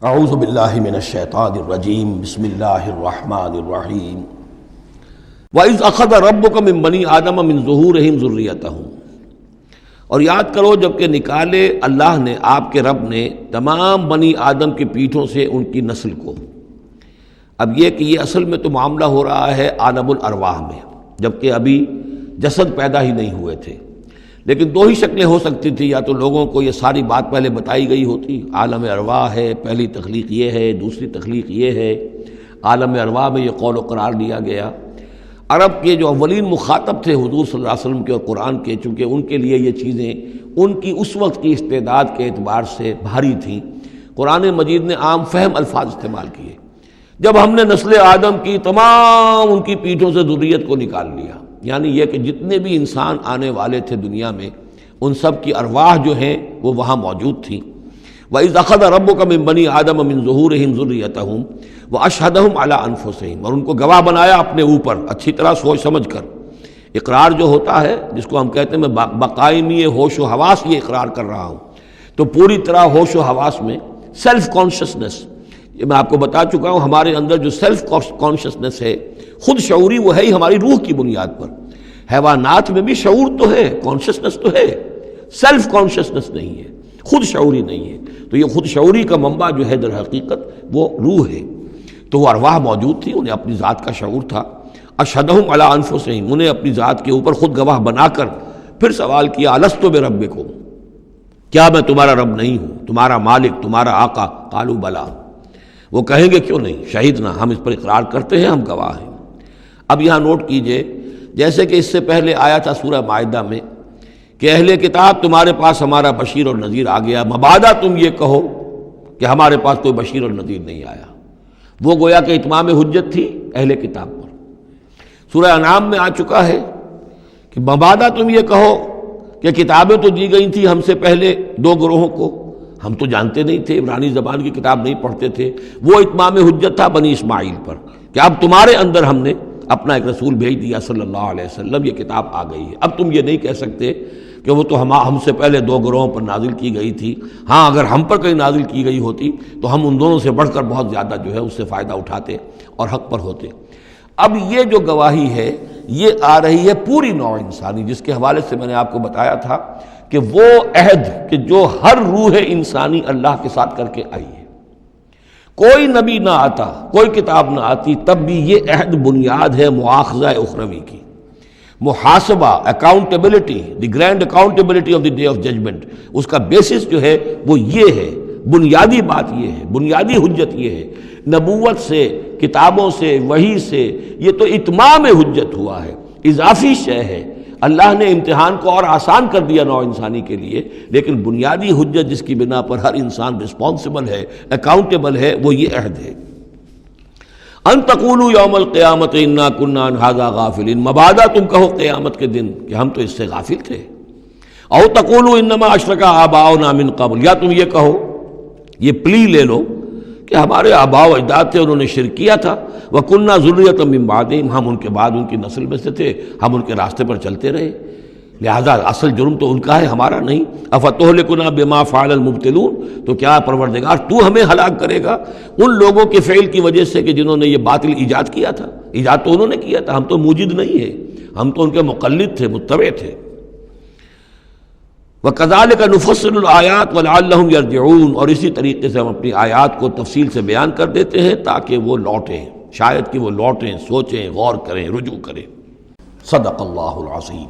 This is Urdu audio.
اعوذ باللہ من الشیطان الرجیم بسم اللہ الرحمن الرحیم وَإِذْ أَخَذَ رَبُّكَ مِن بَنِي آدَمَ مِن ظُهُورِهِمْ ذُرِّيَّتَهُمْ، اور یاد کرو جب کہ نکالے اللہ نے، آپ کے رب نے، تمام بنی آدم کی پیٹھوں سے ان کی نسل کو۔ اب یہ کہ یہ اصل میں تو معاملہ ہو رہا ہے عالم الارواح میں، جبکہ ابھی جسد پیدا ہی نہیں ہوئے تھے، لیکن دو ہی شکلیں ہو سکتی تھی، یا تو لوگوں کو یہ ساری بات پہلے بتائی گئی ہوتی، عالم ارواح ہے، پہلی تخلیق یہ ہے، دوسری تخلیق یہ ہے، عالم ارواح میں یہ قول و قرار دیا گیا۔ عرب کے جو اولین مخاطب تھے حضور صلی اللہ علیہ وسلم کے اور قرآن کے، چونکہ ان کے لیے یہ چیزیں ان کی اس وقت کی استعداد کے اعتبار سے بھاری تھیں، قرآن مجید نے عام فہم الفاظ استعمال کیے۔ جب ہم نے نسل آدم کی تمام ان کی پیٹھوں سے ذریت کو نکال لیا، یعنی یہ کہ جتنے بھی انسان آنے والے تھے دنیا میں، ان سب کی ارواح جو ہیں وہ وہاں موجود تھیں۔ وَإِذْ أَخَذَ رَبُّكَ مِن بَنِي آدَمَ مِن ظُهُورِهِمْ ذُرِّيَّتَهُمْ وَأَشْهَدَهُمْ عَلَىٰ أَنفُسِهِمْ، اور ان کو گواہ بنایا اپنے اوپر، اچھی طرح سوچ سمجھ کر۔ اقرار جو ہوتا ہے، جس کو ہم کہتے ہیں میں بقائمی ہوش و حواس یہ اقرار کر رہا ہوں، تو پوری طرح ہوش و حواس میں سیلف کانشسنس، یہ میں آپ کو بتا چکا ہوں، ہمارے اندر جو سیلف کانشسنس ہے، خود شعوری، وہ ہے ہی ہماری روح کی بنیاد پر۔ حیوانات میں بھی شعور تو ہے، کانشسنس تو ہے، سیلف کانشسنس نہیں ہے، خود شعوری نہیں ہے۔ تو یہ خود شعوری کا منبع جو ہے در حقیقت وہ روح ہے۔ تو وہ ارواح موجود تھی، انہیں اپنی ذات کا شعور تھا۔ اشہدہم علی انفسہم، انہیں اپنی ذات کے اوپر خود گواہ بنا کر پھر سوال کیا، الستو بربکم، کیا میں تمہارا رب نہیں ہوں، تمہارا مالک، تمہارا آقا؟ قالوا بلا، وہ کہیں گے کیوں نہیں، شہیدنا، ہم اس پر اقرار کرتے ہیں، ہم گواہ ہیں۔ اب یہاں نوٹ کیجئے، جیسے کہ اس سے پہلے آیا تھا سورہ مائدہ میں کہ اہل کتاب تمہارے پاس ہمارا بشیر اور نذیر آ گیا، مبادا تم یہ کہو کہ ہمارے پاس کوئی بشیر اور نذیر نہیں آیا۔ وہ گویا کہ اتمام حجت تھی اہل کتاب پر۔ سورہ انعام میں آ چکا ہے کہ مبادا تم یہ کہو کہ کتابیں تو دی گئی تھیں ہم سے پہلے دو گروہوں کو، ہم تو جانتے نہیں تھے، عبرانی زبان کی کتاب نہیں پڑھتے تھے، وہ اتمام حجت تھا بنی اسماعیل پر کہ اب تمہارے اندر ہم نے اپنا ایک رسول بھیج دیا صلی اللہ علیہ وسلم، یہ کتاب آ گئی ہے۔ اب تم یہ نہیں کہہ سکتے کہ وہ تو ہم سے پہلے دو گروہوں پر نازل کی گئی تھی، ہاں اگر ہم پر کہیں نازل کی گئی ہوتی تو ہم ان دونوں سے بڑھ کر بہت زیادہ جو ہے اس سے فائدہ اٹھاتے اور حق پر ہوتے۔ اب یہ جو گواہی ہے یہ آ رہی ہے پوری نوع انسانی، جس کے حوالے سے میں نے آپ کو بتایا تھا کہ وہ عہد کہ جو ہر روح انسانی اللہ کے ساتھ کر کے آئی ہے، کوئی نبی نہ آتا، کوئی کتاب نہ آتی، تب بھی یہ عہد بنیاد ہے مواخذہ اخروی کی، محاسبہ، accountability, the grand accountability of the day of judgment, اس کا بیسس جو ہے وہ یہ ہے، بنیادی بات یہ ہے، بنیادی حجت یہ ہے۔ نبوت سے، کتابوں سے، وحی سے، یہ تو اتمام حجت ہوا ہے، اضافی شے ہے۔ اللہ نے امتحان کو اور آسان کر دیا نوع انسانی کے لیے، لیکن بنیادی حجت جس کی بنا پر ہر انسان رسپانسبل ہے، اکاؤنٹیبل ہے، وہ یہ عہد ہے۔ ان تقولوا یوم القیامت انا کنا عن ھذا غافلین، مبادا تم کہو قیامت کے دن کہ ہم تو اس سے غافل تھے۔ او تقولوا انما اشرک آباؤنا من قبل، یا تم یہ کہو، یہ پلی لے لو کہ ہمارے آباء و اجداد تھے، انہوں نے شرک کیا تھا، وَكُنَّا ذُرِّيَّةً مِّن بَعْدِهِمْ، ہم ان کے بعد ان کی نسل میں سے تھے، ہم ان کے راستے پر چلتے رہے، لہذا اصل جرم تو ان کا ہے، ہمارا نہیں۔ أَفَتُهْلِكُنَا بِمَا فَعَلَ الْمُبْطِلُونَ، تو کیا پروردگار تو ہمیں ہلاک کرے گا ان لوگوں کے فعل کی وجہ سے کہ جنہوں نے یہ باطل ایجاد کیا تھا؟ ایجاد تو انہوں نے کیا تھا، ہم تو موجد نہیں ہیں، ہم تو ان کے مقلد تھے، متبع تھے۔ وَكَذَلِكَ نُفَصِّلُ الْآيَاتِ وَلَعَلَّهُمْ يَرْجِعُونَ، اور اسی طریقے سے ہم اپنی آیات کو تفصیل سے بیان کر دیتے ہیں تاکہ وہ لوٹیں، شاید کہ وہ لوٹیں، سوچیں، غور کریں، رجوع کریں۔ صدق اللہ العظیم۔